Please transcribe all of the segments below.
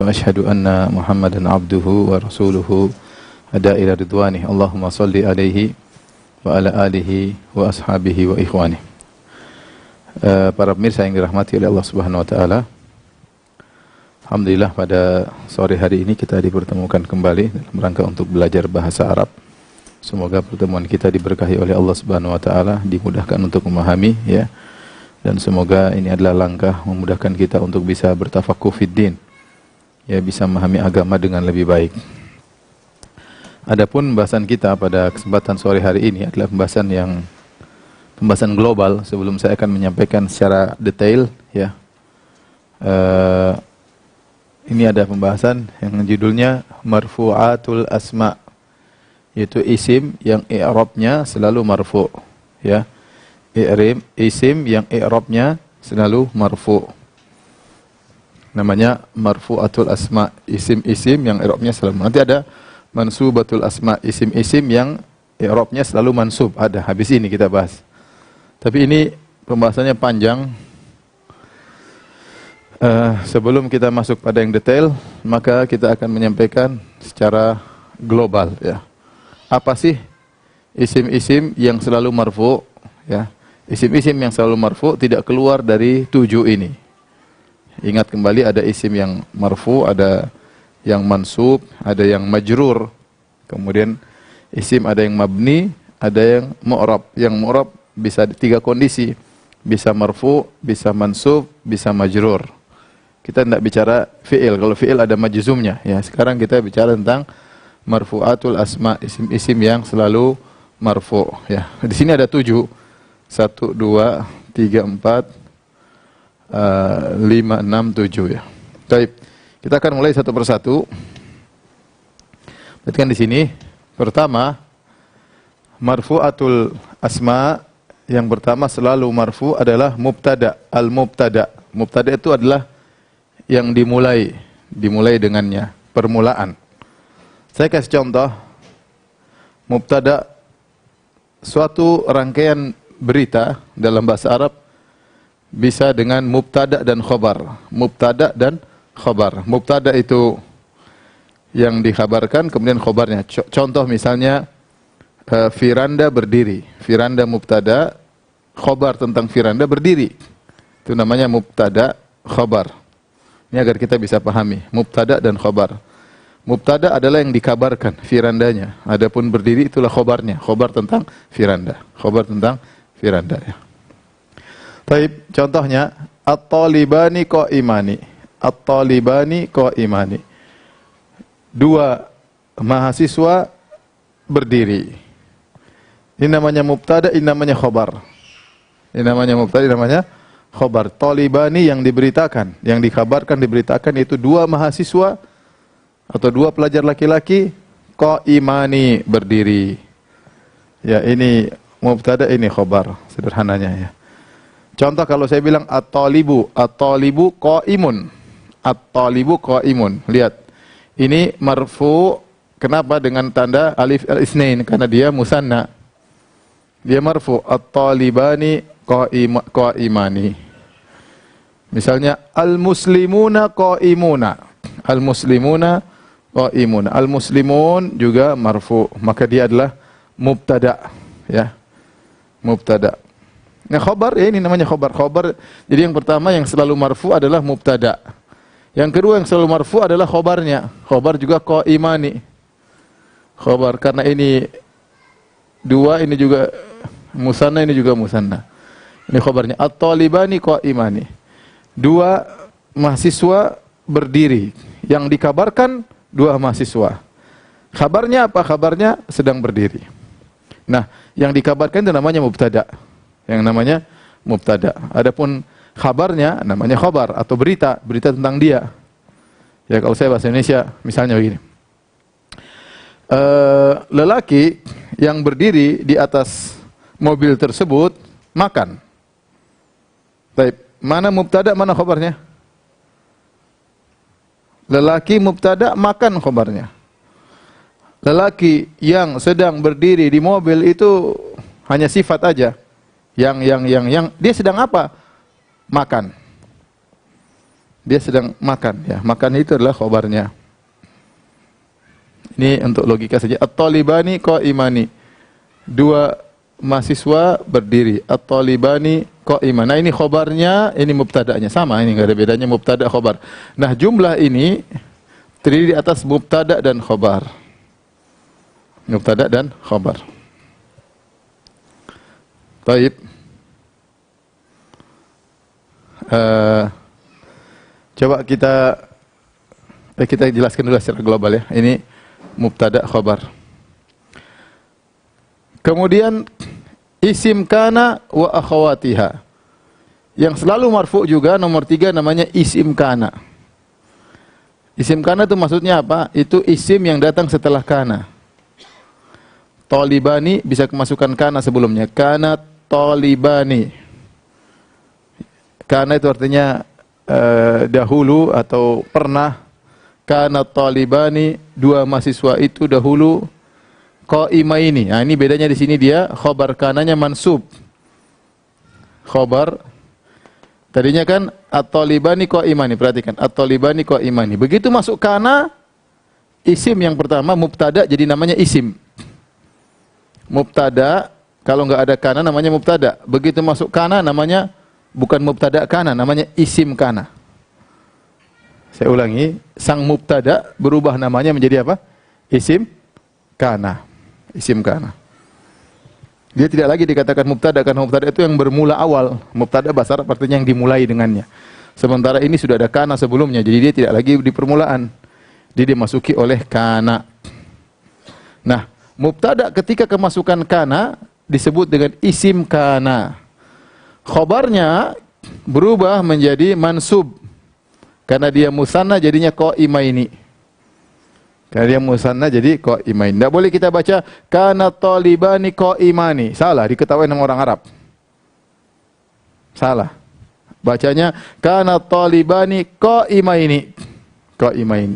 وأشهد أن محمدا عبده ورسوله هدى إلى رضوانه اللهم صل عليه وعلى آله وأصحابه وإخوانه. Para pemirsa yang dirahmati oleh Allah Subhanahu wa taala. Alhamdulillah pada sore hari ini kita dipertemukan kembali dalam rangka untuk belajar bahasa Arab. Semoga pertemuan kita diberkahi oleh Allah Subhanahu wa taala, dimudahkan untuk memahami ya. Dan semoga ini adalah langkah memudahkan kita untuk bisa bertafakuh fiddin. Ya, bisa memahami agama dengan lebih baik. Adapun pembahasan kita pada kesempatan sore hari ini adalah pembahasan global. Sebelum saya akan menyampaikan secara detail ya. Ini ada pembahasan yang judulnya marfu'atul asma, yaitu isim yang i'rabnya selalu marfu' ya. Isim yang i'rabnya selalu marfu'. Namanya marfu'atul asma, isim-isim yang i'rabnya selalu. Nanti ada mansubatul asma, isim-isim yang i'rabnya selalu mansub. Ada, habis ini kita bahas. Tapi ini pembahasannya panjang. Sebelum kita masuk pada yang detail, maka kita akan menyampaikan secara global ya. Apa sih isim-isim yang selalu marfu ya? Isim-isim yang selalu marfu tidak keluar dari 7 ini. Ingat kembali, ada isim yang marfu, ada yang mansub, ada yang majrur. Kemudian isim ada yang mabni, ada yang mu'rab. Yang mu'rab bisa 3 kondisi. Bisa marfu, bisa mansub, bisa majrur. Kita tidak bicara fi'il. Kalau fi'il ada majzumnya. Ya, sekarang kita bicara tentang marfu'atul asma, isim-isim yang selalu marfu. Ya, di sini ada 7. 1, 2, 3, 4, 5, 6, 7 ya. Baik. Kita akan mulai satu persatu. Perhatikan di sini. Pertama, marfu'atul asma yang pertama selalu marfu adalah mubtada, al-mubtada. Mubtada itu adalah yang dimulai dengannya, permulaan. Saya kasih contoh. Mubtada, suatu rangkaian berita dalam bahasa Arab bisa dengan mubtada dan khobar. Mubtada dan khobar. Mubtada itu yang dikhabarkan, kemudian khobarnya. Contoh misalnya Firanda berdiri. Firanda mubtada, khobar tentang Firanda berdiri. Itu namanya mubtada, khobar. Ini agar kita bisa pahami. Mubtada dan khobar. Mubtada adalah yang dikabarkan, Firandanya. Adapun berdiri itulah khobarnya. Khobar tentang Firanda. Khobar tentang Firanda ya. Baik, contohnya at-talibani qa'imani. At-talibani qa'imani. 2 mahasiswa berdiri. Ini namanya mubtada, ini namanya khobar. Ini namanya mubtada, ini namanya khobar. Talibani yang diberitakan, yang dikabarkan, diberitakan itu 2 mahasiswa atau 2 pelajar laki-laki qa'imani berdiri. Ya, ini mubtada, ini khobar, sederhananya ya. Contoh kalau saya bilang at-talibu qa'imun. At-talibu qa'imun. Lihat. Ini marfu, kenapa dengan tanda alif al-isnain? Karena dia musanna. Dia marfu. At-talibani qa'imani. Misalnya al-muslimuna qa'imuna. Al-muslimuna qa'imuna. Al-muslimun juga marfu, maka dia adalah mubtada ya. Mubtada. Nah, khobar ya, ini namanya khobar. Khobar. Jadi yang pertama yang selalu marfu adalah mubtada. Yang kedua yang selalu marfu adalah khobarnya. Khobar juga qa'imani. Khobar, karena ini 2, ini juga musanna, ini juga musanna. Ini khobarnya. At-talibani qa'imani. 2 mahasiswa berdiri. Yang dikabarkan 2 mahasiswa. Kabarnya apa? Kabarnya sedang berdiri. Nah, yang dikabarkan itu namanya mubtada. Yang namanya mubtada. Adapun khabarnya namanya khabar atau berita tentang dia. Ya, kalau saya bahasa Indonesia misalnya begini. Lelaki yang berdiri di atas mobil tersebut makan. Baik, mana mubtada, mana khabarnya? Lelaki mubtada, makan khabarnya. Lelaki yang sedang berdiri di mobil itu hanya sifat aja. Yang dia sedang apa? Makan. Dia sedang makan ya. Makan itu adalah khobarnya. Ini untuk logika saja. At-talibani qa'imani. Dua mahasiswa berdiri. At-talibani qa'iman. Nah, ini khobarnya, ini mubtada'nya. Sama, ini enggak ada bedanya mubtada' khobar. Nah, jumlah ini terdiri di atas mubtada' dan khobar. Mubtada' dan khobar. Baik. Coba kita jelaskan dulu secara global ya. Ini mubtada' khobar. Kemudian isim kana wa akhawatiha. Yang selalu marfu juga nomor 3 namanya isim kana. Isim kana itu maksudnya apa? Itu isim yang datang setelah kana. Talibani bisa kemasukan kana sebelumnya. Kana talibani. Kana itu artinya dahulu atau pernah. Kana talibani, dua mahasiswa itu dahulu qaimaini. Nah, ini bedanya di sini dia khobar kananya mansub. Khobar tadinya kan at-talibani qaimani, perhatikan at-talibani qaimani. Begitu masuk kana, isim yang pertama mubtada jadi namanya isim. Mubtada kalau enggak ada kana namanya mubtada. Begitu masuk kana namanya bukan mubtada kana, namanya isim kana. Saya ulangi, sang mubtada berubah namanya menjadi apa? Isim kana. Isim kana. Dia tidak lagi dikatakan mubtada karena mubtada itu yang bermula awal. Mubtada bahasa Arab artinya yang dimulai dengannya. Sementara ini sudah ada kana sebelumnya, jadi dia tidak lagi di permulaan. Dia dimasuki oleh kana. Nah, mubtada ketika kemasukan kana disebut dengan isim kana. Khobarnya berubah menjadi mansub. Karena dia musanna jadinya qaimaini. Karena dia musanna jadi qaimaini. Tidak boleh kita baca kana talibani qaimani. Salah, diketahui sama orang Arab. Salah. Bacanya kana talibani qaimaini. Qaimaini.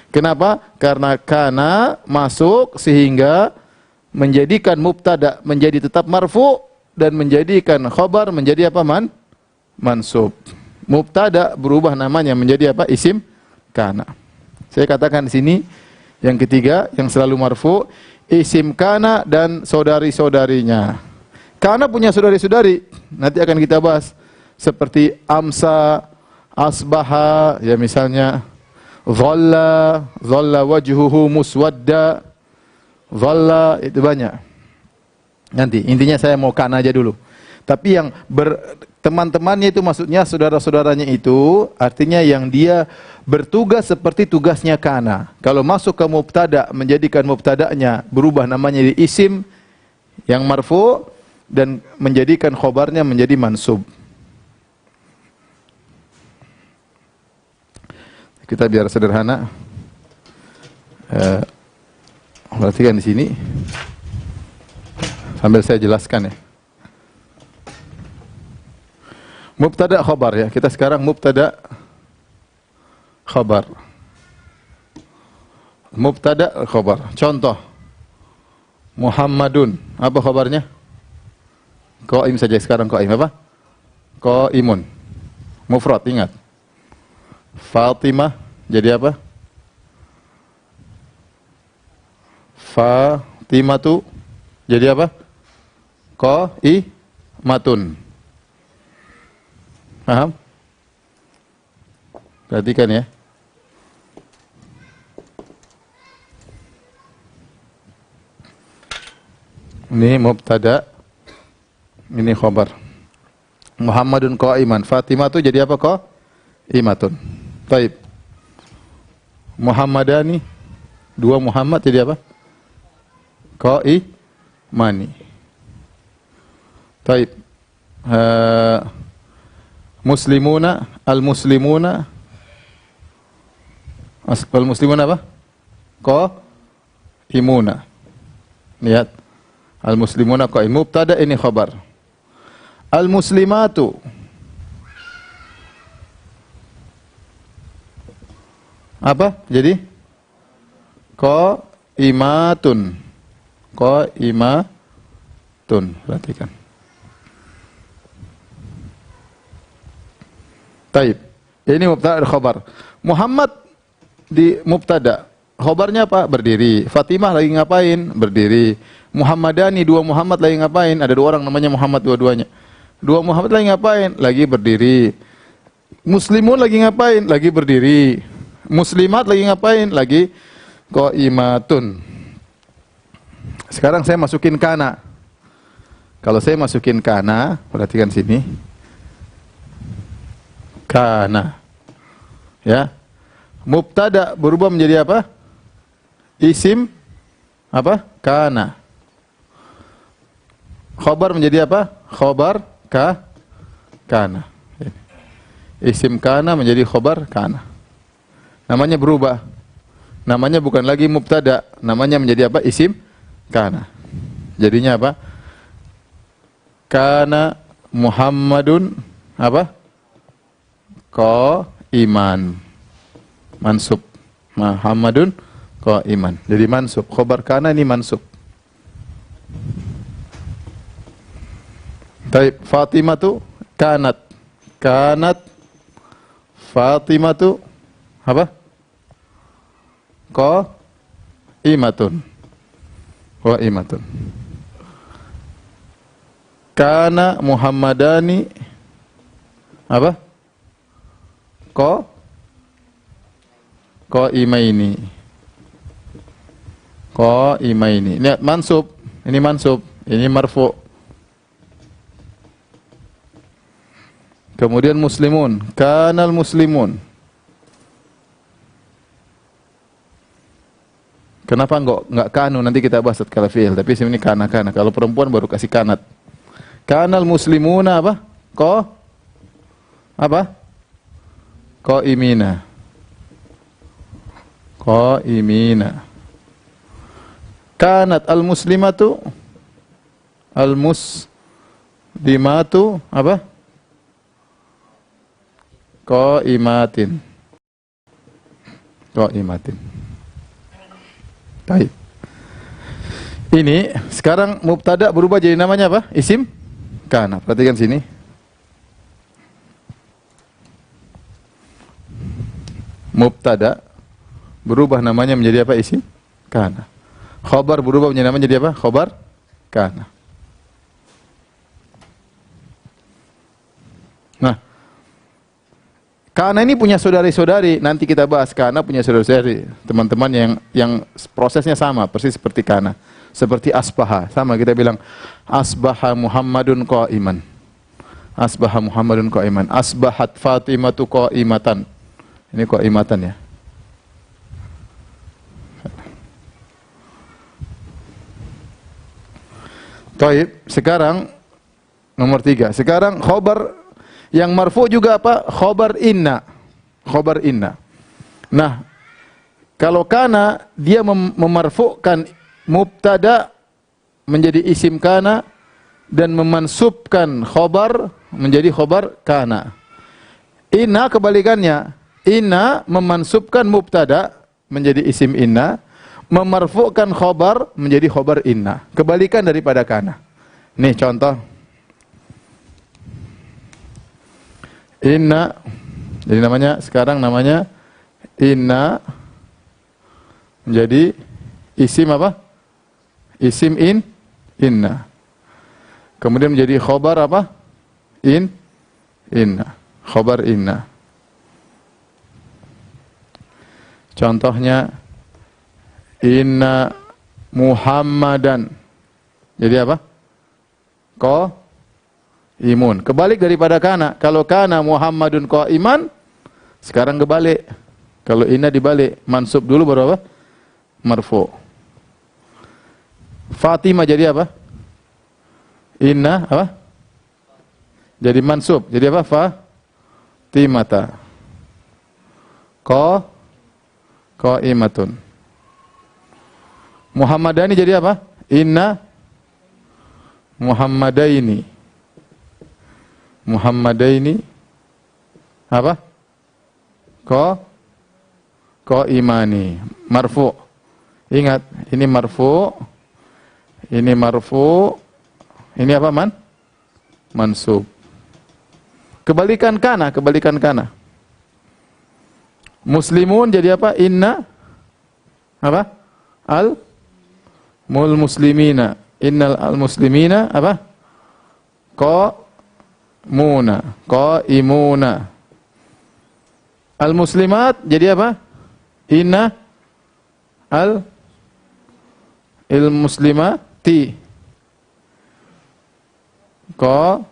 Kenapa? Karena kana masuk sehingga menjadikan mubtada menjadi tetap marfu dan menjadikan khabar menjadi apa mansub. Mubtada berubah namanya menjadi apa? Isim kana. Saya katakan di sini yang ketiga yang selalu marfu isim kana dan saudari-saudarinya. Kana punya saudari-saudari. Nanti akan kita bahas seperti amsa, asbaha, ya misalnya dhalla wajhuhu muswadda. Dhalla itu banyak. Nanti intinya saya mau kana aja dulu. Tapi yang teman-temannya itu maksudnya saudara-saudaranya itu artinya yang dia bertugas seperti tugasnya kana. Kalau masuk ke mubtada menjadikan mubtada'nya berubah namanya jadi isim yang marfu dan menjadikan khobarnya menjadi mansub. Kita biar sederhana. Perhatikan di sini sambil saya jelaskan ya. Mubtada khabar ya. Kita sekarang mubtada khabar. Mubtada khabar. Contoh. Muhammadun. Apa khabarnya? Qaim saja sekarang qaim apa? Qaimun. Mufrad ingat. Fatimah jadi apa? Fatimatu jadi apa? Qaimatun. Paham? Perhatikan ya. Ini mubtada, ini khabar. Muhammadun qaiman. Fatimah itu jadi apa? Qaimatun. Baik. Muhammadani, dua Muhammad jadi apa? Qaimani. Baik. Muslimuna, al-muslimuna. Al-muslimuna apa? Qaimuna. Lihat. Al-muslimuna qaim. Mubtada ini khabar. Al-muslimatu. Apa? Jadi qaimatun. Qaimatun. Perhatikan. Taib. Ini mubtada dan khobar. Muhammad di mubtada. Khobarnya apa? Berdiri. Fatimah lagi ngapain? Berdiri. Muhammadani, dua Muhammad lagi ngapain? Ada dua orang namanya Muhammad dua-duanya. Dua Muhammad lagi ngapain? Lagi berdiri. Muslimun lagi ngapain? Lagi berdiri. Muslimat lagi ngapain? Lagi qaimatun. Sekarang saya masukin kana. Kalau saya masukin kana, perhatikan sini. Kana. Ya. Mubtada berubah menjadi apa? Isim apa? Kana. Khobar menjadi apa? Khobar kana. Isim kana menjadi khobar kana. Namanya berubah. Namanya bukan lagi mubtada, namanya menjadi apa? Isim kana. Jadinya apa? Kana Muhammadun apa? Qaiman. Mansub. Muhammadun qaiman. Jadi mansub. Khobar kana ini mansub. Baik, Fatimah tu kanat. Kanat Fatimah tu apa? Qaimatun. Qaimatun. Kana Muhammadani apa? Qaimaini. Qaimaini. Lihat mansub, ini mansub, ini marfu. Kemudian muslimun, kanal muslimun. Kenapa enggak kanu? Nanti kita bahas tatkala fi'il, tapi sini kana. Kalau perempuan baru kasih kanat. Kanal muslimuna apa? Apa? Qaimina. Qaimina. Kanat al-muslimatu al-muslimatu apa? Qaimatin. Qaimatin. Baik. Ini sekarang mubtada berubah jadi namanya apa? Isim kana. Perhatikan sini. Mubtada berubah namanya menjadi apa? Isim kana. Khobar berubah menjadi namanya jadi apa? Khobar kana. Nah, kana ini punya saudari-saudari. Nanti kita bahas kana punya saudari-saudari. Teman-teman yang prosesnya sama, persis seperti kana. Seperti asbaha, sama kita bilang asbaha Muhammadun qaiman. Asbaha Muhammadun qaiman. Asbahat Fatimatu qaimatan. Ini qaimatan ya. Baik, sekarang nomor 3. Sekarang khobar yang marfu juga apa? Khobar inna. Khobar inna. Nah, kalau kana dia memarfu'kan mubtada menjadi isim kana dan memansubkan khobar menjadi khobar kana. Inna kebalikannya. Inna memansubkan mubtada menjadi isim inna, memarfu'kan khobar menjadi khobar inna. Kebalikan daripada kana. Nih contoh. Inna, jadi sekarang namanya inna menjadi isim apa? Isim inna. Kemudian menjadi khobar apa? Inna. Khobar inna. Contohnya inna Muhammadan. Jadi apa? Qaimun. Kebalik daripada kana. Kalau kana Muhammadun qaiman, sekarang kebalik. Kalau inna dibalik, mansub dulu baru apa? Marfu. Fatimah jadi apa? Inna apa? Jadi mansub. Jadi apa? Fatimata. Qaimatun. Muhammadani jadi apa? Inna Muhammadaini. Muhammadaini apa? Qaimani. Marfu. Ingat, ini marfu. Ini marfu. Ini apa mansub. Kebalikan kana. Muslimun jadi apa? Inna apa? Mul muslimina. Innal al muslimina apa? Qaimuna. Al muslimat jadi apa? Inna il muslimati. Qaimatun.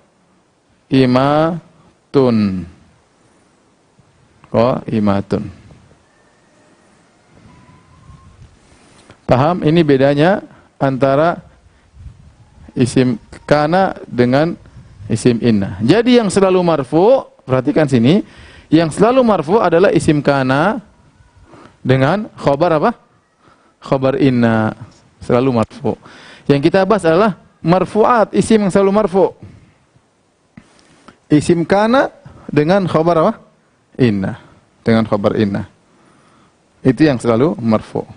Paham? Ini bedanya antara isim kana dengan isim inna. Jadi yang selalu marfu, perhatikan sini, yang selalu marfu adalah isim kana dengan khobar apa? Khobar inna, selalu marfu. Yang kita bahas adalah marfu'at, isim yang selalu marfu. Isim kana dengan khobar apa? Inna, dengan khobar inna. Itu yang selalu marfu.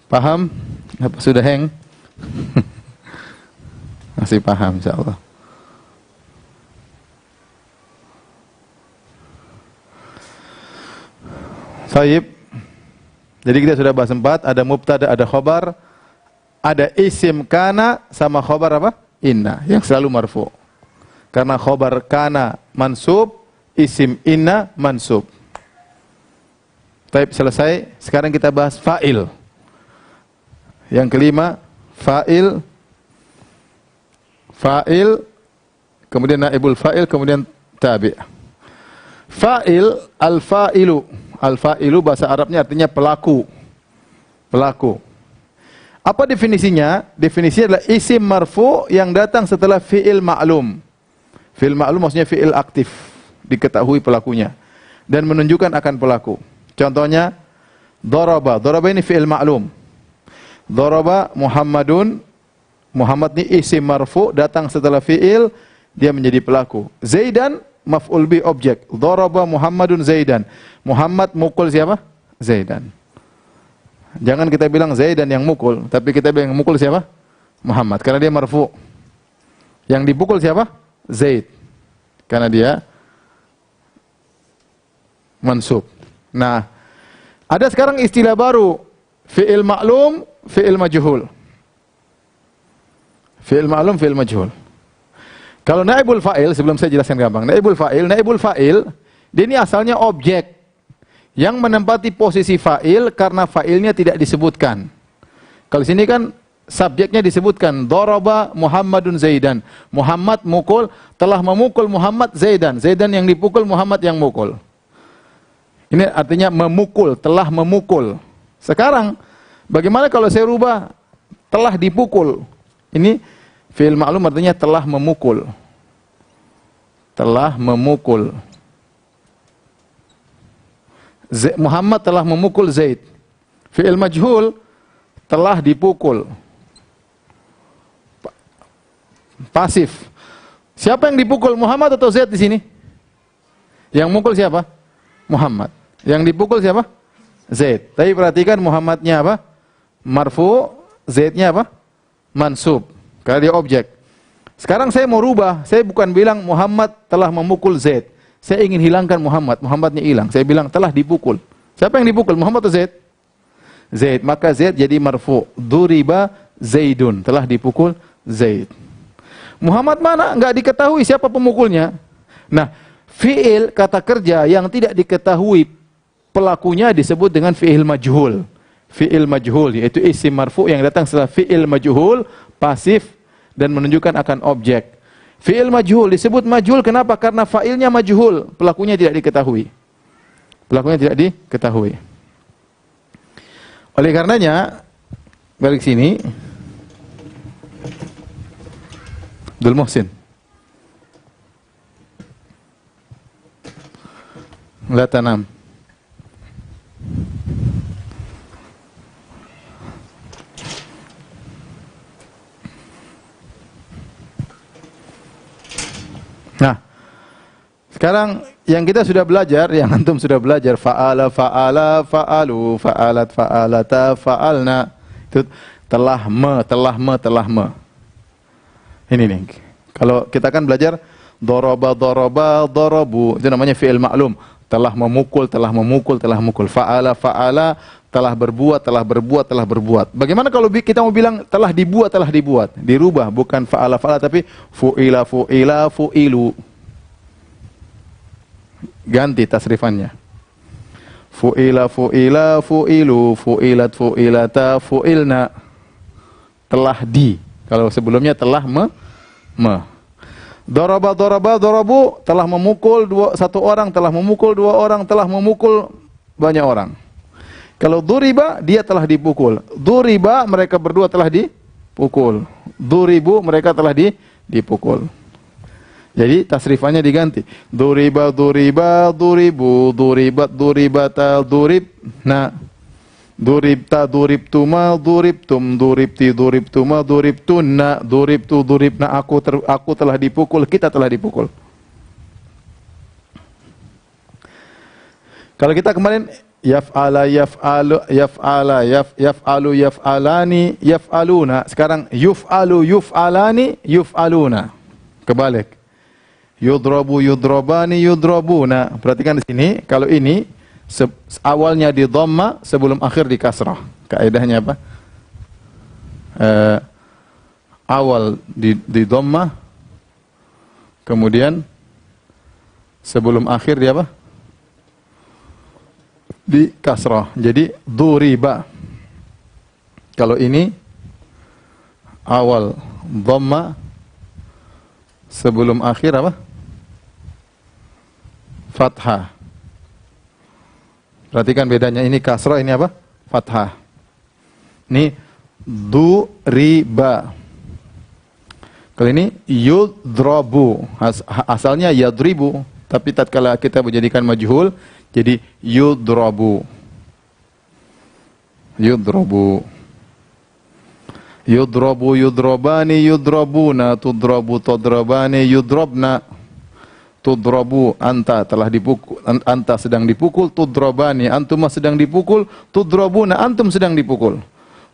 Paham? Apa sudah hang? Masih paham insyaallah. Baik. Jadi kita sudah bahas 4, ada mubtada, ada khobar, ada isim kana sama khobar apa? Inna, yang selalu marfu. Karena khobar kana mansub, isim inna mansub. Baik, selesai. Sekarang kita bahas fa'il. Yang kelima, fa'il, kemudian naibul fa'il, kemudian tabi'. Fa'il, al-fa'ilu bahasa Arabnya artinya pelaku. Apa definisinya? Definisinya adalah isim marfu yang datang setelah fi'il ma'lum. Fi'il ma'lum maksudnya fi'il aktif, diketahui pelakunya dan menunjukkan akan pelaku. Contohnya, daraba. Daraba ini fi'il ma'lum. Daraba Muhammadun. Muhammad ini isim marfu, datang setelah fi'il, dia menjadi pelaku. Zaidan maf'ul bi objek. Daraba Muhammadun Zaidan. Muhammad mukul siapa? Zaidan. Jangan kita bilang Zaidan yang mukul, tapi kita bilang yang mukul siapa? Muhammad, karena dia marfu. Yang dipukul siapa? Zaid, karena dia mansub. Nah, ada sekarang istilah baru, fi'il ma'lum, fi'il majhul. Fi'il ma'lum, fi'il majhul. Kalau naibul fa'il, sebelum saya jelaskan gampang, naibul fa'il, dia ini asalnya objek yang menempati posisi fa'il karena fa'ilnya tidak disebutkan. Kalau sini kan subjeknya disebutkan, daraba Muhammadun Zaidan. Muhammad mukul, telah memukul Muhammad Zaidan. Zaidan yang dipukul, Muhammad yang mukul. Ini artinya memukul, telah memukul. Sekarang, bagaimana kalau saya rubah telah dipukul? Ini fi'il ma'lum artinya telah memukul. Telah memukul. Muhammad telah memukul Zaid. Fi'il majhul, telah dipukul. Pasif. Siapa yang dipukul, Muhammad atau Zaid di sini? Yang mukul siapa? Muhammad. Yang dipukul siapa? Zaid. Tapi perhatikan Muhammadnya apa? Marfu, Zaidnya apa? Mansub. Karena dia objek. Sekarang saya mau rubah, saya bukan bilang Muhammad telah memukul Zaid. Saya ingin hilangkan Muhammad, Muhammadnya hilang. Saya bilang telah dipukul. Siapa yang dipukul, Muhammad atau Zaid? Zaid. Maka Zaid jadi marfu. Duriba Zaidun, telah dipukul Zaid. Muhammad mana? Enggak diketahui siapa pemukulnya. Nah, fi'il kata kerja yang tidak diketahui pelakunya disebut dengan fi'il majhul. Fi'il majhul yaitu isim marfu yang datang setelah fi'il majhul, pasif dan menunjukkan akan objek. Fi'il majhul disebut majhul kenapa? Karena fa'ilnya majhul, pelakunya tidak diketahui. Pelakunya tidak diketahui. Oleh karenanya, balik sini. Abdul Muhsin. La tanam. Nah, sekarang yang kita sudah belajar, yang antum sudah belajar, fa'ala, fa'ala, fa'alu, fa'alat, fa'alata, fa'alna. Itu telah me. Ini nih. Kalau kita kan belajar daraba, daraba, darabu, itu namanya fi'il ma'lum. Telah memukul, telah memukul, telah memukul. Fa'ala, fa'ala, telah berbuat, telah berbuat, telah berbuat. Bagaimana kalau kita mau bilang telah dibuat, telah dibuat? Dirubah, bukan fa'ala, fa'ala, tapi fu'ila, fu'ila, fu'ilu. Ganti tasrifannya. Fu'ila, fu'ila, fu'ilu, fu'ilat, fu'ilata, fu'ilna. Telah di. Kalau sebelumnya telah Daraba, daraba, darabu, telah memukul satu orang, telah memukul dua orang, telah memukul banyak orang. Kalau duriba, dia telah dipukul. Duriba, mereka berdua telah dipukul. Duribu, mereka telah dipukul. Jadi tasrifannya diganti. Duriba, duriba, duribu, duribat, duribata, duribna. Duribta, duribtuma, duribtum, duribti, duribtuma, duribtunna, duribtu, duribna. Aku telah dipukul, kita telah dipukul. Kalau kita kemarin yaf'ala, yaf'alu, yaf'ala, yaf'alu, yaf'alani, yaf'aluna. Sekarang yuf'alu, yuf'alani, yuf'aluna. Kebalik. Yudrabu, yudrabani, yudrabuna. Perhatikan di sini, kalau ini awalnya di dhamma, sebelum akhir di kasrah. Kaedahnya apa? Awal di dhamma, kemudian sebelum akhir di apa? Di kasrah. Jadi duriba. Kalau ini awal dhamma, sebelum akhir apa? Fathah. Perhatikan bedanya, ini kasrah, ini apa? Fathah. Ini duriba. Kalau ini yudrabu. Asalnya yadribu, tapi tatkala kita menjadikan majhul, jadi yudrabu. Yudrabu. Yudrabu, yudrabani, yudrabuna, tudrabu, tudrabani, yudrabna. Tudrabu, anta telah dipukul, anta sedang dipukul, tudrabani, antum sedang dipukul, tudrabuna, antum sedang dipukul.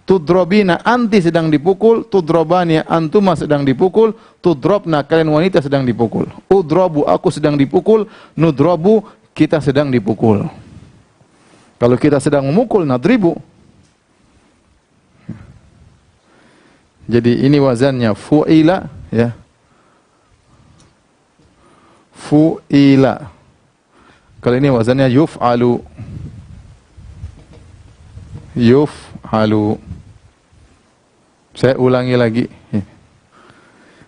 Tudrabina, anti sedang dipukul, tudrabani, antum sedang dipukul, tudrabna, kalian wanita sedang dipukul. Udrabu, aku sedang dipukul, nudrabu, kita sedang dipukul. Kalau kita sedang memukul, nadribu. Jadi ini wazannya fu'ila, ya. Fu'ila. Kalau ini wazannya yuf'alu. Yuf'alu. Saya ulangi lagi.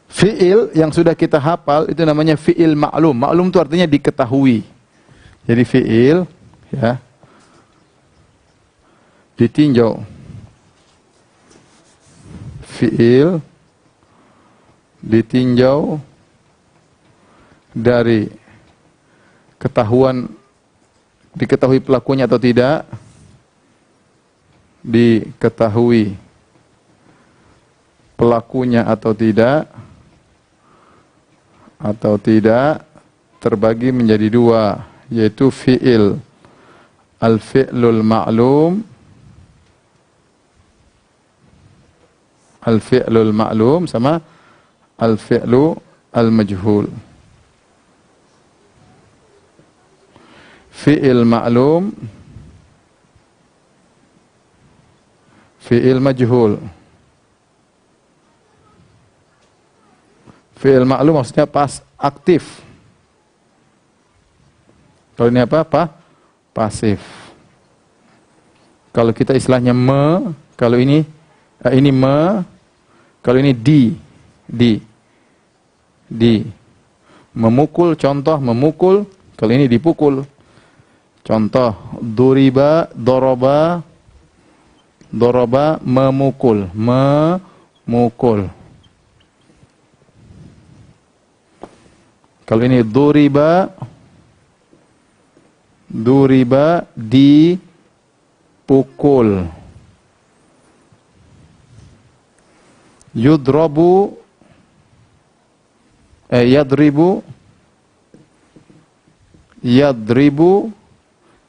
Fi'il yang sudah kita hafal itu namanya fi'il ma'lum. Ma'lum itu artinya diketahui. Jadi fi'il, ya, ditinjau. Fi'il ditinjau dari diketahui pelakunya atau tidak, diketahui pelakunya atau tidak, terbagi menjadi dua, yaitu fi'il al-fi'lul ma'lum, al-fi'lul ma'lum sama al-fi'lu al-majhul. Fi'il ma'lum, fi'il majhul. Fi'il ma'lum maksudnya pas aktif. Kalau ini apa? Pasif. Kalau kita istilahnya kalau ini kalau ini di. Memukul, contoh memukul, kalau ini dipukul. Contoh, duriba, doroba, memukul, Kalau ini duriba, dipukul. Yudrabu, yadribu,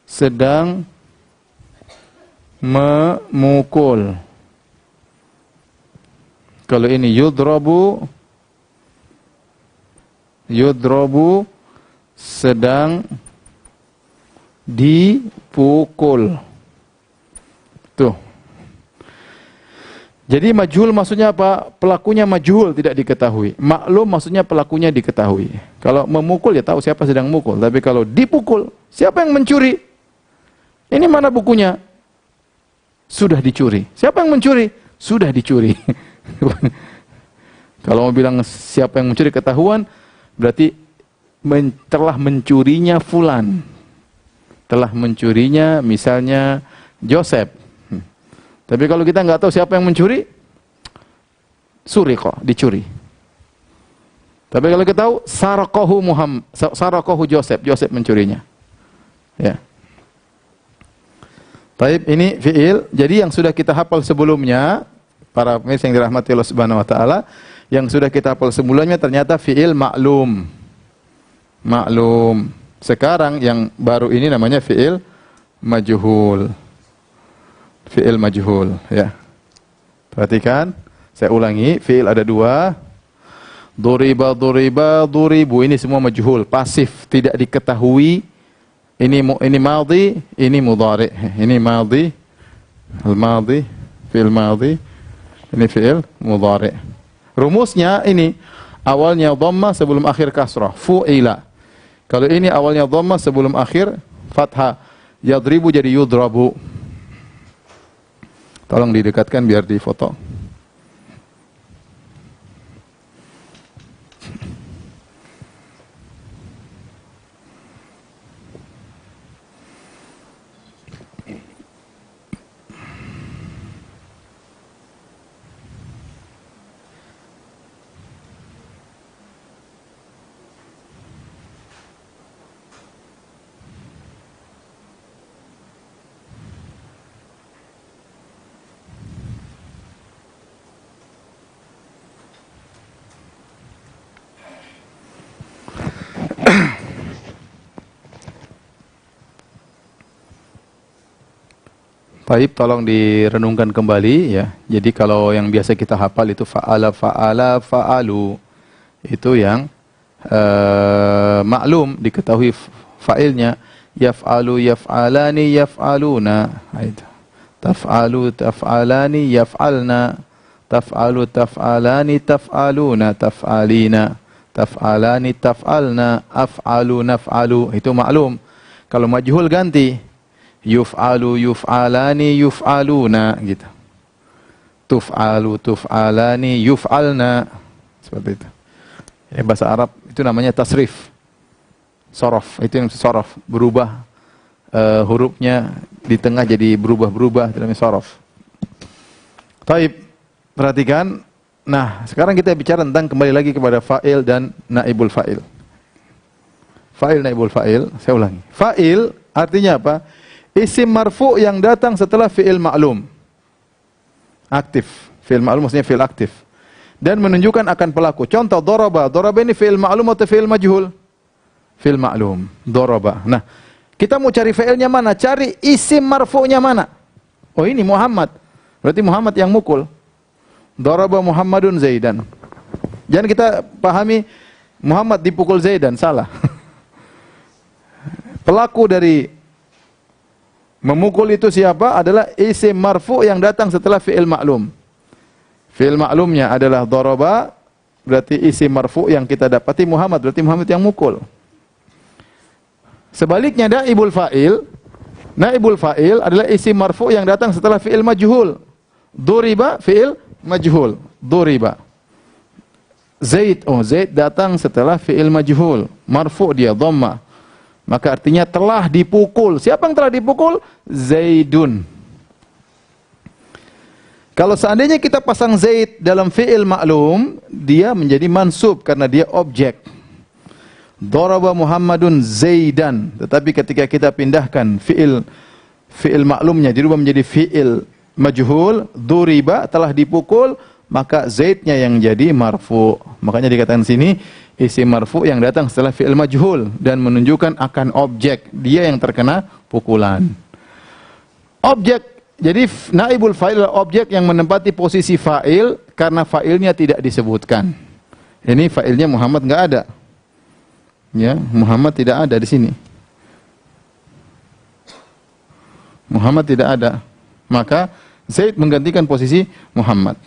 sedang memukul. Kalau ini yudrabu, Yudrobu sedang dipukul. Tuh. Jadi majhul maksudnya apa? Pelakunya majhul, tidak diketahui. Maklum maksudnya pelakunya diketahui. Kalau memukul ya tahu siapa sedang mukul. Tapi kalau dipukul, siapa yang mencuri? Ini mana bukunya? Sudah dicuri. Siapa yang mencuri? Sudah dicuri. Kalau mau bilang siapa yang mencuri ketahuan, berarti telah mencurinya fulan. Telah mencurinya misalnya Joseph. Tapi kalau kita nggak tahu siapa yang mencuri, suriqah, dicuri. Tapi kalau kita tahu saraqahu Joseph mencurinya. Ya. Taib, ini fi'il. Jadi yang sudah kita hafal sebelumnya, para pemirsa yang dirahmati Allah Subhanahu wa taala, yang sudah kita hafal sebelumnya ternyata fi'il maklum. Maklum. Sekarang yang baru ini namanya fi'il majhul. Fi'il majhul, ya. Perhatikan, saya ulangi, fi'il ada dua. Duriba, duribu, ini semua majhul, pasif, tidak diketahui. Ini madhi, ini mudhari. Ini madhi, al-madhi, fi'il madhi. Ini fi'il mudhari. Rumusnya ini, awalnya dhamma sebelum akhir kasrah, fu'ila. Kalau ini awalnya dhamma sebelum akhir fathah, yadribu jadi yudrabu. Tolong didekatkan biar difoto. Baik, tolong direnungkan kembali ya. Jadi kalau yang biasa kita hafal itu fa'ala, fa'ala, fa'alu. Itu yang maklum, diketahui fa'ilnya. Yaf'alu, yaf'alani, yaf'aluna. Taf'alu, taf'alani, yaf'alna. Taf'alu, taf'alani, taf'aluna, taf'alina. Taf'alani, taf'alna, af'alu, naf'alu. Itu maklum. Kalau majhul ganti. Yuf'alu, yuf'alani, yuf'aluna, gitu. Tuf'alu, tuf'alani, yuf'alna. Seperti itu. Ya, bahasa Arab itu namanya tasrif. Sorof, itu yang sorof. Berubah hurufnya di tengah jadi berubah-berubah, itu namanya sorof. Taib, perhatikan. Nah, sekarang kita bicara tentang kembali lagi kepada fa'il dan naibul fa'il. Fa'il, naibul fa'il, saya ulangi. Fa'il artinya apa? Isim marfu yang datang setelah fi'il ma'lum. Aktif. Fi'il ma'lum maksudnya fi'il aktif. Dan menunjukkan akan pelaku. Contoh, doraba. Doraba ini fi'il ma'lum atau fi'il majhul? Fi'il ma'lum. Doraba. Nah, kita mau cari fi'ilnya mana? Cari isim marfu'nya mana? Oh, ini Muhammad. Berarti Muhammad yang mukul. Doraba Muhammadun Zaidan. Jangan kita pahami Muhammad dipukul Zaidan. Salah. Pelaku dari memukul itu siapa? Adalah isim marfu yang datang setelah fi'il ma'lum. Fi'il ma'lumnya adalah daraba, berarti isim marfu yang kita dapati Muhammad, berarti Muhammad yang mukul. Sebaliknya naibul fa'il. Naibul fa'il adalah isim marfu yang datang setelah fi'il majhul. Duriba fi'il majhul. Duriba. Zaid, Zaid datang setelah fi'il majhul. Marfu dia dhamma. Maka artinya telah dipukul. Siapa yang telah dipukul? Zaidun. Kalau seandainya kita pasang Zaid dalam fi'il ma'lum, dia menjadi mansub karena dia objek. Daraba Muhammadun Zaidan. Tetapi ketika kita pindahkan fi'il ma'lumnya dirubah menjadi fi'il majhul, duriba, telah dipukul, maka Zaidnya yang jadi marfu. Makanya dikatakan sini isim marfu yang datang setelah fi'il majhul dan menunjukkan akan objek, dia yang terkena pukulan. Objek, jadi naibul fa'il adalah objek yang menempati posisi fa'il karena fa'ilnya tidak disebutkan. Ini fa'ilnya Muhammad enggak ada. Ya, Muhammad tidak ada di sini. Muhammad tidak ada. Maka Zaid menggantikan posisi Muhammad.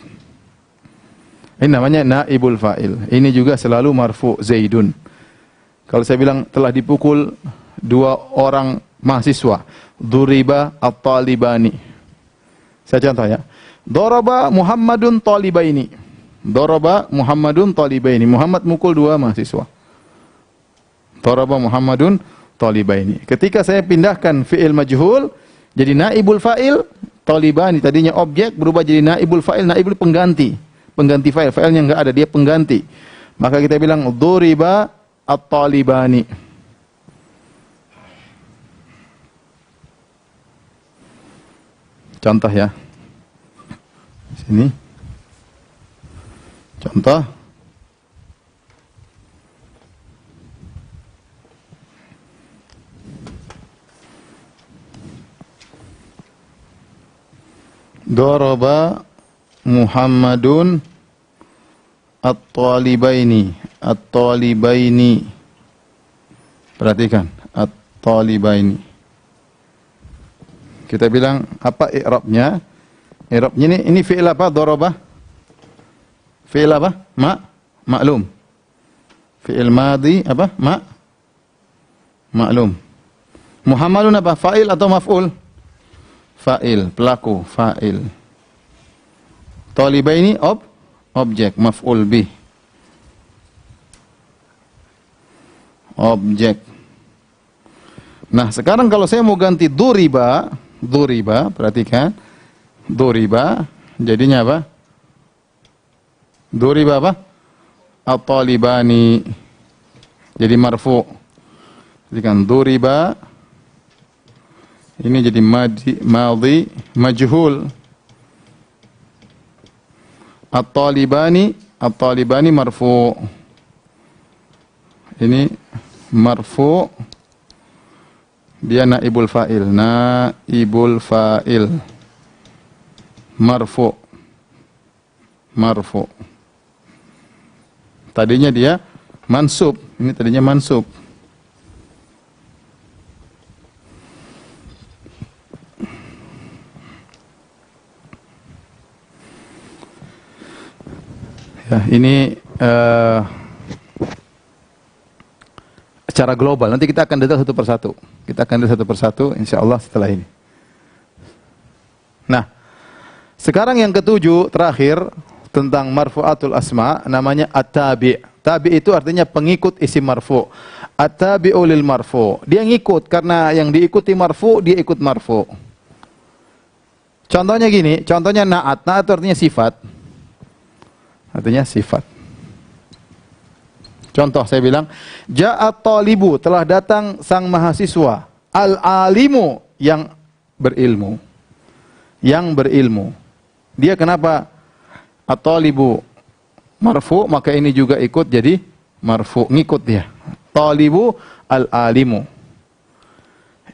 Ini namanya naibul fa'il. Ini juga selalu marfu Zaidun. Kalau saya bilang telah dipukul dua orang mahasiswa, duriba at-talibani. Saya contoh ya. Daraba Muhammadun talibaini. Daraba Muhammadun talibaini. Muhammad mukul dua mahasiswa. Daraba Muhammadun talibaini. Ketika saya pindahkan fi'il majhul jadi naibul fa'il, talibani tadinya objek berubah jadi naibul fa'il. Naibul pengganti. Pengganti fa'il. Fa'ilnya enggak ada, dia pengganti. Maka kita bilang duriba at-talibani. Contoh ya. Sini. Contoh. Daraba Muhammadun at-talibaini. At-talibaini. Perhatikan, at-talibaini. Kita bilang apa i'rabnya? I'rabnya ini fi'il apa? Daraba. Fi'il apa? Maklum. Fi'il madhi apa? Maklum. Muhammadun apa? Fa'il atau maf'ul? Fa'il, pelaku, fa'il. Talibaini objek, maf'ul bih. Objek. Nah, sekarang kalau saya mau ganti duriba, perhatikan. Duriba, jadinya apa? Duriba apa? At-talibani. Jadi marfu. Perhatikan, duriba. Ini jadi madhi majhul. At-talibani marfu. Ini marfu. Dia naibul fa'il. Naibul fa'il. Marfu. Marfu. Tadinya dia mansub. Ini tadinya mansub. Ya, ini secara global. Nanti kita akan detail satu persatu. Kita akan detail satu persatu, insya Allah setelah ini. Nah, sekarang yang ketujuh, terakhir, tentang marfu'atul asma, namanya at-tabi'. Tabi' itu artinya pengikut isim marfu'. At-tabi'u lil marfu'. Dia ngikut, karena yang diikuti marfu', dia ikut marfu'. Contohnya gini, contohnya na'at. Na'at itu artinya sifat. Artinya sifat. Contoh saya bilang, ja'at talibu, telah datang sang mahasiswa. Al-alimu, yang berilmu. Yang berilmu. Dia kenapa at-talibu marfu, maka ini juga ikut jadi marfu, ngikut dia. Talibu al-alimu.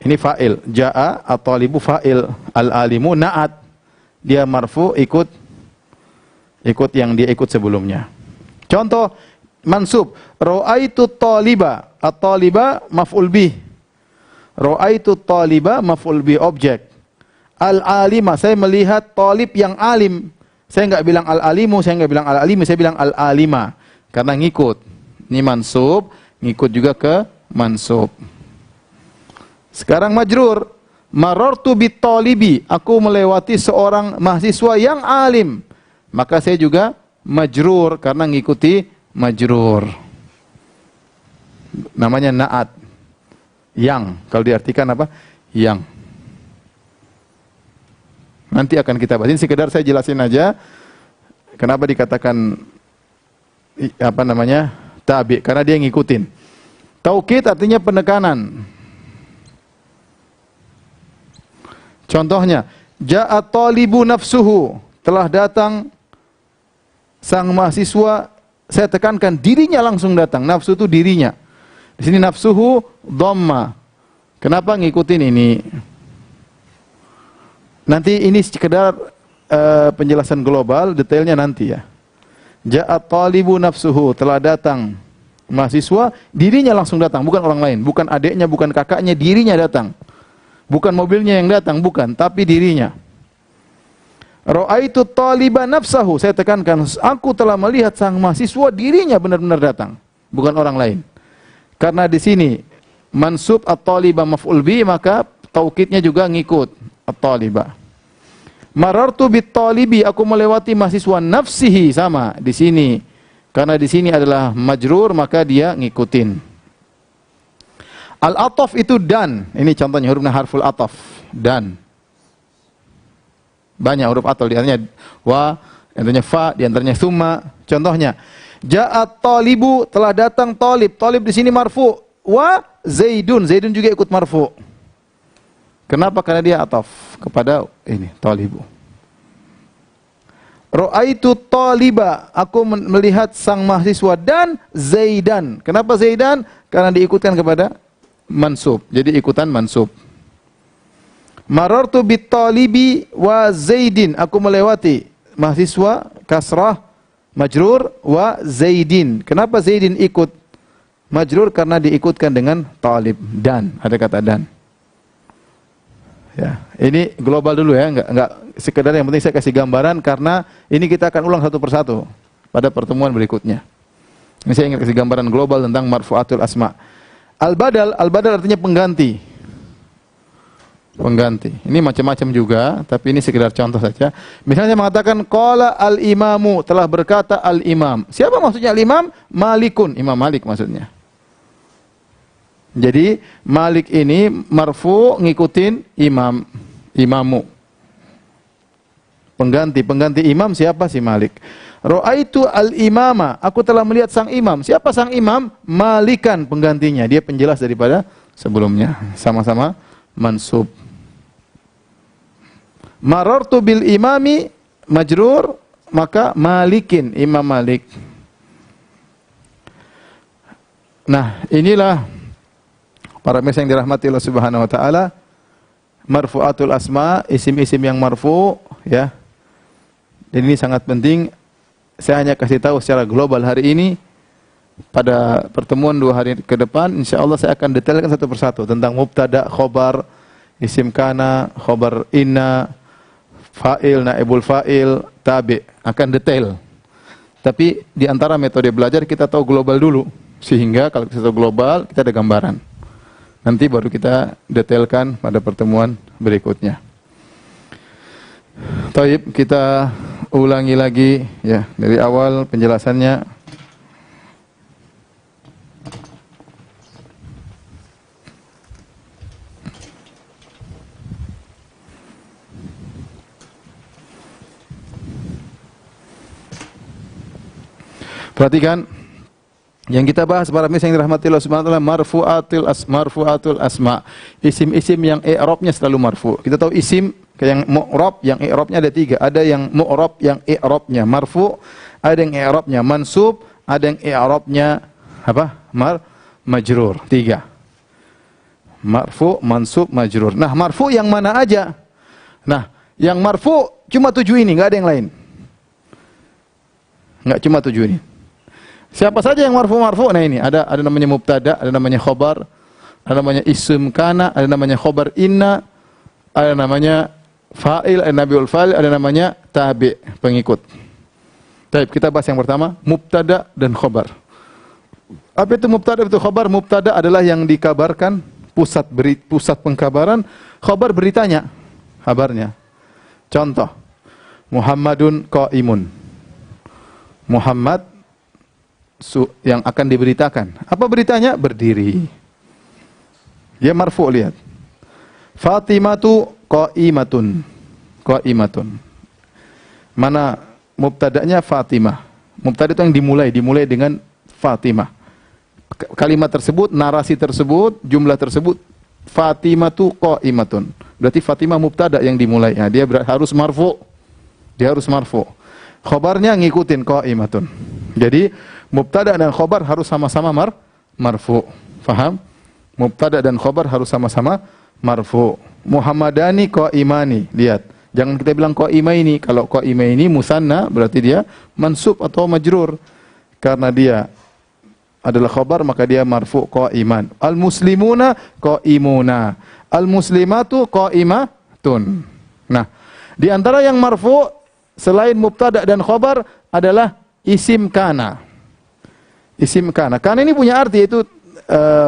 Ini fa'il. Ja'a at-talibu fa'il. Al-alimu na'at. Dia marfu, ikut yang dia ikut sebelumnya. Contoh mansub, ra'aitu taliba. At-taliba maf'ul bih. Ra'aitu taliba maf'ul bih, objek. Al-alima, saya melihat talib yang alim. Saya enggak bilang al-alimu, saya enggak bilang al-alimi, saya bilang al-alima. Karena ngikut. Ini mansub, ngikut juga ke mansub. Sekarang majrur. Marartu bit talibi, aku melewati seorang mahasiswa yang alim. Maka saya juga majrur karena ngikuti majrur. Namanya na'at. Yang, kalau diartikan apa? Yang. Nanti akan kita bahas. Ini sekedar saya jelasin aja kenapa dikatakan apa namanya? Tabi, karena dia ngikutin. Taukid artinya penekanan. Contohnya, ja'at talibu nafsuhu, telah datang sang mahasiswa, saya tekankan dirinya langsung datang. Nafsu itu dirinya. Di sini nafsuhu dhamma. Kenapa ngikutin ini? Nanti ini sekedar penjelasan global, detailnya nanti ya. Ja'at talibu nafsuhu, telah datang mahasiswa, dirinya langsung datang, bukan orang lain, bukan adiknya, bukan kakaknya, dirinya datang. Bukan mobilnya yang datang, bukan, tapi dirinya. Ra'aitu taliba nafsahu, saya tekankan, aku telah melihat sang mahasiswa, dirinya benar-benar datang, bukan orang lain. Karena di sini mansub at-taliba maf'ul bi, maka taukidnya juga ngikut at-taliba. Marartu bit-talibi, aku melewati mahasiswa nafsihi, sama di sini. Karena di sini adalah majrur, maka dia ngikutin. Al-ataf itu dan. Ini contohnya hurufnya harful ataf. Dan. Banyak huruf ataf, di antaranya wa, di antaranya fa, di antaranya thumma. Contohnya, ja'at talibu, telah datang talib. Talib di sini marfu. Wa zaidun. Zaidun juga ikut marfu. Kenapa? Karena dia ataf kepada ini, talibu. Ra'aitu taliba, aku melihat sang mahasiswa dan zaidan. Kenapa zaidan? Karena diikutkan kepada mansub. Jadi ikutan mansub. Marartu bit talibi wa zaidin, aku melewati mahasiswa kasrah majrur wa zaidin. Kenapa zaidin ikut majrur? Karena diikutkan dengan talib dan, ada kata dan. Ya, ini global dulu ya, enggak sekedar, yang penting saya kasih gambaran karena ini kita akan ulang satu persatu pada pertemuan berikutnya. Ini saya ingin kasih gambaran global tentang marfu'atul asma. Al-badal artinya pengganti. Pengganti. Ini macam-macam juga, tapi ini sekedar contoh saja. Misalnya mengatakan qala al-imamu, telah berkata al-imam. Siapa maksudnya al-imam? Malikun, Imam Malik maksudnya. Jadi Malik ini marfu ngikutin imam, imamu. Pengganti imam siapa? Si Malik. Ra'aitu al-imama, aku telah melihat sang imam. Siapa sang imam? Malikan, penggantinya. Dia penjelas daripada sebelumnya. Sama-sama mansub. Marartu bil imami majrur, maka malikin, Imam Malik. Nah, inilah para pemirsa yang dirahmati Allah Subhanahu wa taala, marfu'atul asma, isim-isim yang marfu, ya. Dan ini sangat penting. Saya hanya kasih tahu secara global hari ini. Pada pertemuan 2 hari ke depan, insyaallah saya akan detailkan satu persatu tentang mubtada, khobar, isim kana, khobar inna, fa'il, naibul fa'il, tabi', akan detail. Tapi di antara metode belajar kita tahu global dulu, sehingga kalau kita tahu global, kita ada gambaran. Nanti baru kita detailkan pada pertemuan berikutnya. Taib, kita ulangi lagi ya dari awal penjelasannya. Perhatikan yang kita bahas para pemirsa yang dirahmati Allah Subhanahu wa taala, marfu'atul asma. Isim-isim yang i'rabnya selalu marfu. Kita tahu isim yang mu'rab, yang i'rabnya ada 3. Ada yang mu'rab yang i'rabnya marfu, ada yang i'rabnya mansub, ada yang i'rabnya apa? Majrur. 3. Marfu, mansub, majrur. Nah, marfu yang mana aja? Nah, yang marfu cuma 7 ini, enggak ada yang lain. Enggak cuma 7 ini. Siapa saja yang marfu? Nah ini, ada namanya mubtada, ada namanya khobar, ada namanya isim kana, ada namanya khobar inna, ada namanya fa'il, ada nabiul fa'il, ada namanya tabi', pengikut. Baik, kita bahas yang pertama, mubtada dan khobar. Apa itu mubtada, itu khobar? Mubtada adalah yang dikabarkan, pusat pengkabaran, khobar beritanya, kabarnya. Contoh, Muhammadun qaimun. Muhammad yang akan diberitakan. Apa beritanya? Berdiri. Dia marfu, lihat. Fatimatu qaimatun. Qaimatun. Mana mubtada'nya? Fatimah. Mubtada itu yang dimulai dengan Fatimah. Kalimat tersebut, narasi tersebut, jumlah tersebut, Fatimatu qaimatun. Berarti Fatimah mubtada yang dimulai. Ya, dia harus marfu. Dia harus marfu. Khobarnya ngikutin qaimatun. Jadi mubtada dan khobar harus sama-sama marfu. Faham? Mubtada dan khobar harus sama-sama marfu. Muhammadani qaimani. Lihat, jangan kita bilang qaimaini. Kalau qaimaini musanna berarti dia mansub atau majrur. Karena dia adalah khabar, maka dia marfu qaiman. Al-muslimuna qaimuna. Al-muslimatu qaimatun. Nah, di antara yang marfu selain mubtada dan khabar adalah isim kana. Isim kana. Kana ini punya arti yaitu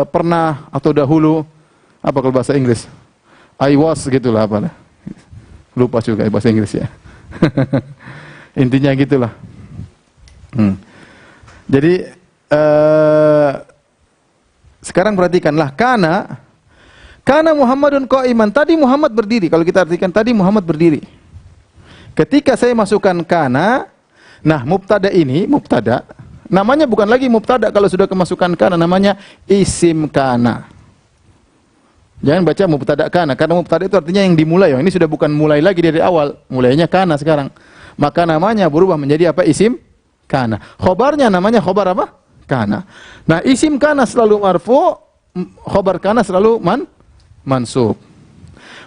pernah atau dahulu. Apa kalau bahasa Inggris? I was gitulah apalah. Lupa juga bahasa Inggris ya. Intinya gitulah. Jadi sekarang perhatikanlah kana Muhammadun qa'iman. Tadi Muhammad berdiri. Kalau kita artikan tadi Muhammad berdiri. Ketika saya masukkan kana, nah mubtada ini, mubtada namanya bukan lagi mubtada kalau sudah kemasukan kana, namanya isim kana. Jangan baca mubtada kana, karena mubtada itu artinya yang dimulai. Ini sudah bukan mulai lagi dari awal, mulainya kana sekarang. Maka namanya berubah menjadi apa? Isim kana. Khobarnya namanya khobar apa? Kana. Nah, isim kana selalu marfu, khobar kana selalu mansub.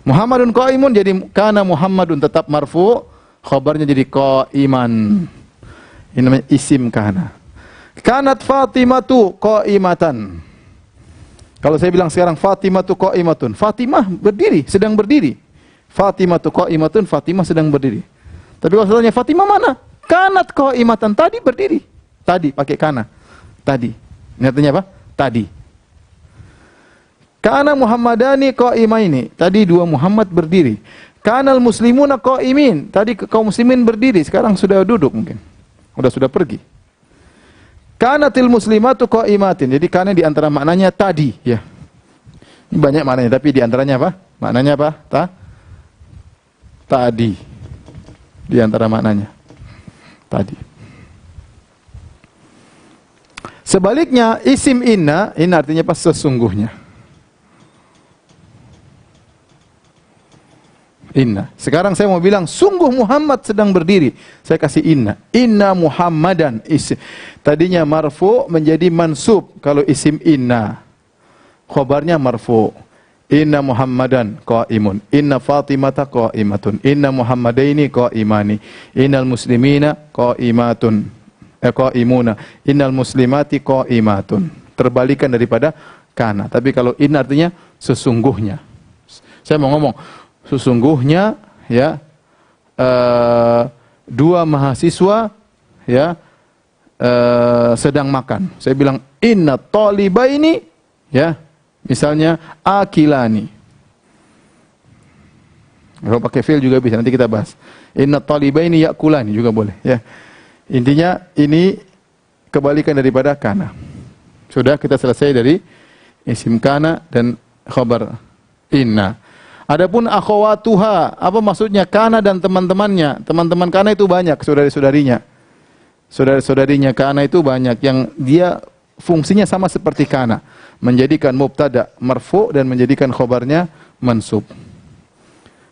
Muhammadun qaimun jadi kana Muhammadun tetap marfu, khobarnya jadi qaiman. Ini namanya isim kana. Kanat Fatimatu qaimatan. Kalau saya bilang sekarang Fatimatu qaimatun, Fatimah berdiri, sedang berdiri. Fatimatu qaimatun, Fatimah sedang berdiri. Tapi kalau soalnya Fatimah mana? Kanat qaimatan, tadi berdiri. Tadi pakai kana. Tadi. Ini artinya apa? Tadi. Kana Muhammadani qaimaini. Tadi dua Muhammad berdiri. Kanal muslimuna qaimin. Tadi kaum muslimin berdiri, sekarang sudah duduk mungkin. Sudah pergi. Kanatil muslimatu qaimatin. Jadi kana di antara maknanya tadi, ya. Ini banyak maknanya, tapi di antaranya apa? Maknanya apa? Tadi. Di antara maknanya. Tadi. Sebaliknya isim inna, ini artinya apa? Sesungguhnya. Inna. Sekarang saya mau bilang sungguh Muhammad sedang berdiri. Saya kasih inna. Inna Muhammadan. Tadinya marfu menjadi mansub kalau isim inna. Khobarnya marfu. Inna Muhammadan qaimun. Inna Fatimata qaimatun. Inna Muhammadaini qaimani. Innal muslimina qaimatun. Qaimuna. Innal muslimati qaimatun. Terbalikan daripada kana. Tapi kalau inna artinya sesungguhnya. Saya mau ngomong sesungguhnya ya dua mahasiswa ya sedang makan. Saya bilang inna talibaini ya, misalnya akilani. Kalau pakai fi'il juga bisa, nanti kita bahas. Inna talibaini yakulani juga boleh ya. Intinya ini kebalikan daripada kana. Sudah kita selesai dari isim kana dan khabar inna. Adapun akhawatuha, apa maksudnya? Kana dan teman-temannya. Teman-teman kana itu banyak, saudari-saudarinya. Saudari-saudarinya kana itu banyak yang dia fungsinya sama seperti kana, menjadikan mubtada marfu dan menjadikan khobarnya mansub.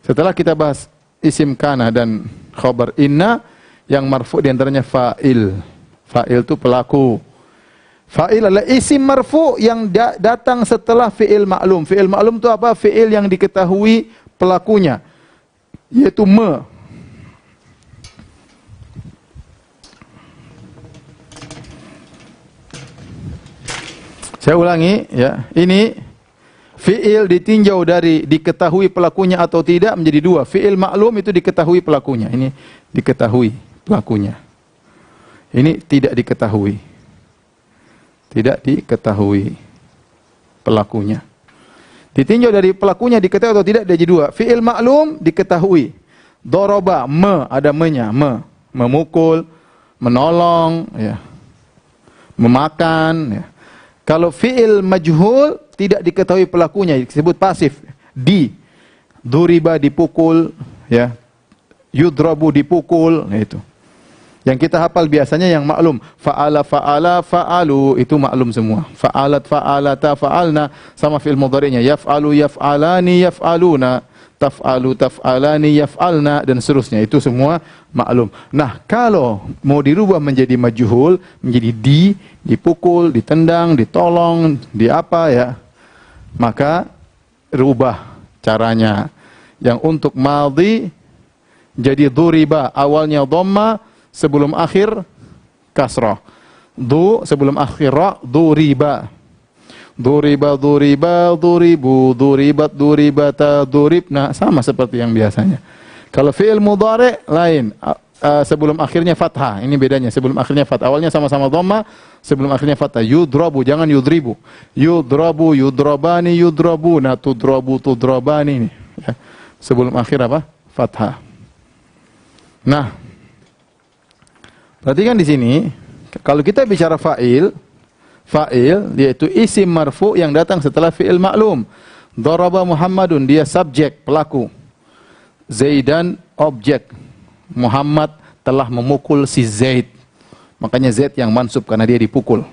Setelah kita bahas isim kana dan khobar inna, yang marfu diantaranya fa'il. Fa'il itu pelaku. Fa'il adalah isim marfu yang datang setelah fi'il ma'lum. Fi'il ma'lum itu apa? Fi'il yang diketahui pelakunya, yaitu me. Saya ulangi ya. Ini fi'il ditinjau dari diketahui pelakunya atau tidak menjadi dua. Fi'il ma'lum itu diketahui pelakunya. Ini diketahui pelakunya. Ini tidak diketahui. Tidak diketahui pelakunya. Ditinjau dari pelakunya diketahui atau tidak, dia jadi dua. Fi'il ma'lum diketahui. Doroba, ada me-nya, memukul, menolong, ya. Memakan. Ya. Kalau fi'il majhul tidak diketahui pelakunya, disebut pasif. Duriba dipukul, ya. Yudrabu dipukul, ya itu. Yang kita hafal biasanya yang maklum. Fa'ala, fa'ala, fa'alu. Itu maklum semua. Fa'alat, fa'alata, fa'alna. Sama fi'il mudhari'nya. Yaf'alu, yaf'alani, yaf'aluna. Taf'alu, taf'alani, yaf'alna. Dan seterusnya. Itu semua maklum. Nah, kalau mau dirubah menjadi majhul, menjadi dipukul, ditendang, ditolong, di apa ya, maka rubah caranya. Yang untuk madhi jadi duriba. Awalnya dhamma, sebelum akhir kasrah. Du sebelum akhir ra, duriba. Duriba, duriba, duribu, duribat, duribata, duribna, sama seperti yang biasanya. Kalau fi'il mudhari lain, sebelum akhirnya fathah. Ini bedanya, sebelum akhirnya fathah. Awalnya sama-sama dhamma, sebelum akhirnya fathah. Yudrabu, jangan yudribu. Yudrabu, yudrabani, yudrabuna, tudrabu, tudrabani. Ini ya. Sebelum akhir apa? Fathah. Nah, perhatikan di sini, kalau kita bicara fa'il yaitu isim marfu yang datang setelah fi'il ma'lum. Daraba Muhammadun, dia subjek, pelaku. Zaidan, objek. Muhammad telah memukul si Zaid. Makanya Zaid yang mansub karena dia dipukul.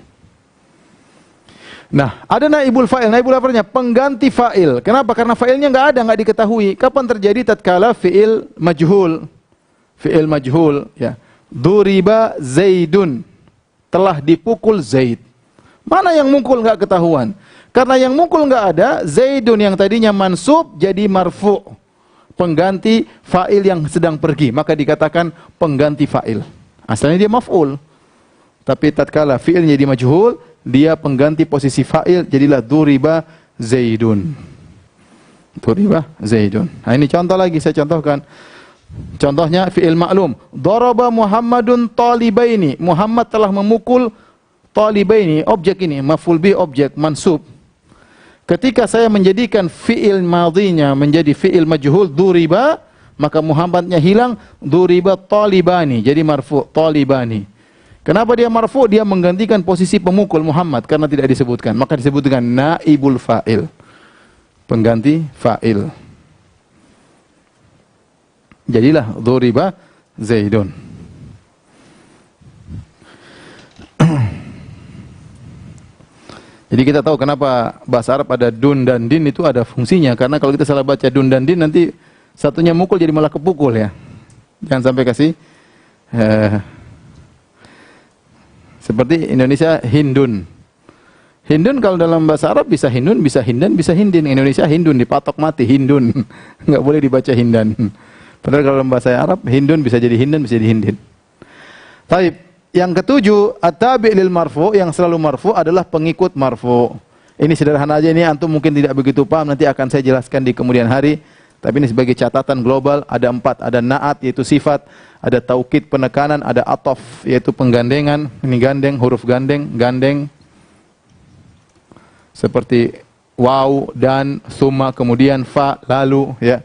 Nah, ada naibul fa'il. Naibul fa'ilnya pengganti fa'il. Kenapa? Karena fa'ilnya enggak ada, enggak diketahui. Kapan terjadi? Tatkala fi'il majhul. Fi'il majhul, ya. Duriba Zaidun, telah dipukul Zaid. Mana yang mukul enggak ketahuan? Karena yang mukul enggak ada, Zaidun yang tadinya mansub jadi marfu. Pengganti fa'il yang sedang pergi, maka dikatakan pengganti fa'il. Asalnya dia maf'ul. Tapi tatkala fi'ilnya jadi majhul, dia pengganti posisi fa'il, jadilah duriba Zaidun. Duriba Zaidun. Nah, ini contoh lagi saya contohkan. Contohnya fi'il ma'lum. Daraba Muhammadun talibaini. Muhammad telah memukul talibaini, objek ini, maf'ul bi objek, mansub. Ketika saya menjadikan fi'il madhinya menjadi fi'il majhul duriba, maka Muhammadnya hilang, duriba talibani, jadi marfu, talibani. Kenapa dia marfu? Dia menggantikan posisi pemukul Muhammad karena tidak disebutkan. Maka disebut dengan naibul fa'il. Pengganti fa'il. Jadilah duriba Zaidun. Jadi kita tahu kenapa bahasa Arab ada dun dan din itu ada fungsinya. Karena kalau kita salah baca dun dan din nanti satunya mukul jadi malah kepukul ya. Jangan sampai kasih seperti Indonesia Hindun. Hindun kalau dalam bahasa Arab bisa Hindun, bisa Hindan, bisa Hindin. Indonesia Hindun dipatok mati Hindun. Enggak boleh dibaca Hindan. Padahal kalau dalam bahasa Arab Hindun bisa jadi Hindan, bisa jadi Hindin. Taib. Yang ketujuh, at-tabi' lil marfu, yang selalu marfu adalah pengikut marfu. Ini sederhana aja, ini antum mungkin tidak begitu paham, nanti akan saya jelaskan di kemudian hari. Tapi ini sebagai catatan global, ada 4, ada na'at yaitu sifat, ada taukid penekanan, ada atof yaitu penggandengan, ini gandeng, huruf gandeng. Seperti waw, dan, summa, kemudian fa, lalu ya.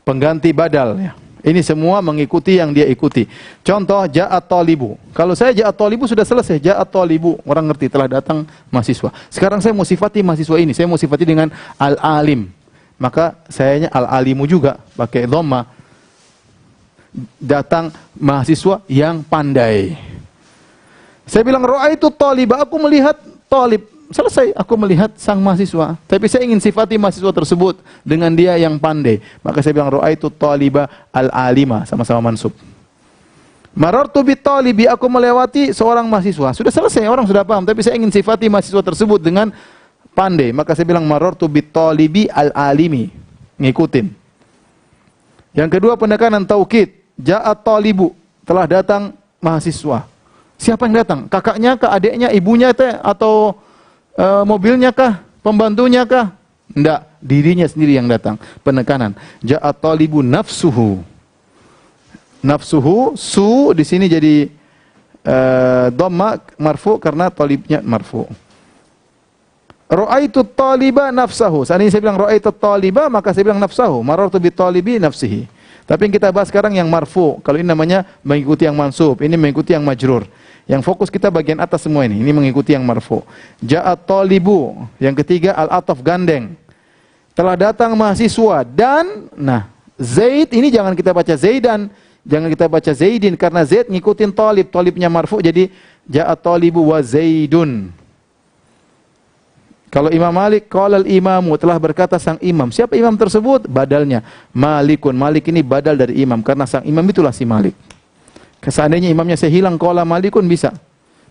Pengganti badal ya. Ini semua mengikuti yang dia ikuti. Contoh, ja'at talibu. Kalau saya ja'at talibu sudah selesai. Ja'at talibu, orang ngerti, telah datang mahasiswa. Sekarang saya mau sifati mahasiswa ini. Saya mau sifati dengan al-alim. Maka sayanya al-alimu juga. Pakai dhamma. Datang mahasiswa yang pandai. Saya bilang, ra'aitu taliba. Aku melihat talib. Selesai, aku melihat sang mahasiswa. Tapi saya ingin sifati mahasiswa tersebut dengan dia yang pandai. Maka saya bilang, ra'aitu taliba al-alima, sama-sama mansub. Marartu bitalibi, aku melewati seorang mahasiswa. Sudah selesai, orang sudah paham. Tapi saya ingin sifati mahasiswa tersebut dengan pandai. Maka saya bilang, marartu bitalibi al-alimi. Ngikutin. Yang kedua, pendekanan taukid. Ja'at talibu, telah datang mahasiswa. Siapa yang datang? Kakaknya kah, adiknya, ibunya atau mobilnya kah? Pembantunya kah? Tidak, dirinya sendiri yang datang. Penekanan. Ja'at talibu nafsuhu. Nafsuhu, su di sini jadi dhamma marfu karena talibnya marfu. Ra'aitu taliba nafsahu. Saat ini saya bilang ra'aitu taliba, maka saya bilang nafsahu. Marartu bi talibi nafsihi. Tapi yang kita bahas sekarang yang marfu. Kalau ini namanya mengikuti yang mansub, ini mengikuti yang majrur. Yang fokus kita bagian atas semua ini mengikuti yang marfu. Ja'at talibu, yang ketiga al-ataf gandeng. Telah datang mahasiswa dan, nah, Zaid ini jangan kita baca Zaidan, jangan kita baca Zaidin karena Zaid ngikutin talib, talibnya marfu jadi ja'at talibu wa Zaidun. Kalau Imam Malik, qala al-imamu, telah berkata sang imam. Siapa imam tersebut? Badalnya Malikun. Malik ini badal dari imam karena sang imam itulah si Malik. Seandainya imamnya saya hilang, qala Malikun bisa.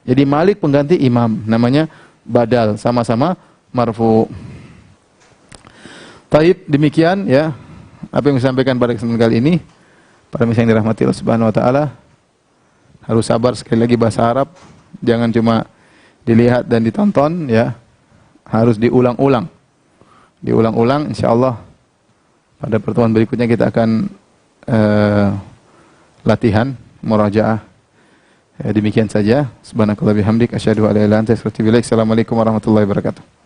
Jadi Malik pengganti imam, namanya badal, sama-sama marfu. Taib, demikian ya apa yang saya sampaikan pada kesempatan kali ini. Para misi yang dirahmati Allah Subhanahu wa taala, harus sabar sekali lagi bahasa Arab Jangan cuma dilihat dan ditonton ya. Harus diulang-ulang. Diulang-ulang insyaallah pada pertemuan berikutnya kita akan latihan murajaah. Demikian saja. Subhanakallah bihamdik asyhadu an la ilaha illa anta astaghfiruka wa atubu ilaik. Assalamualaikum warahmatullahi wabarakatuh.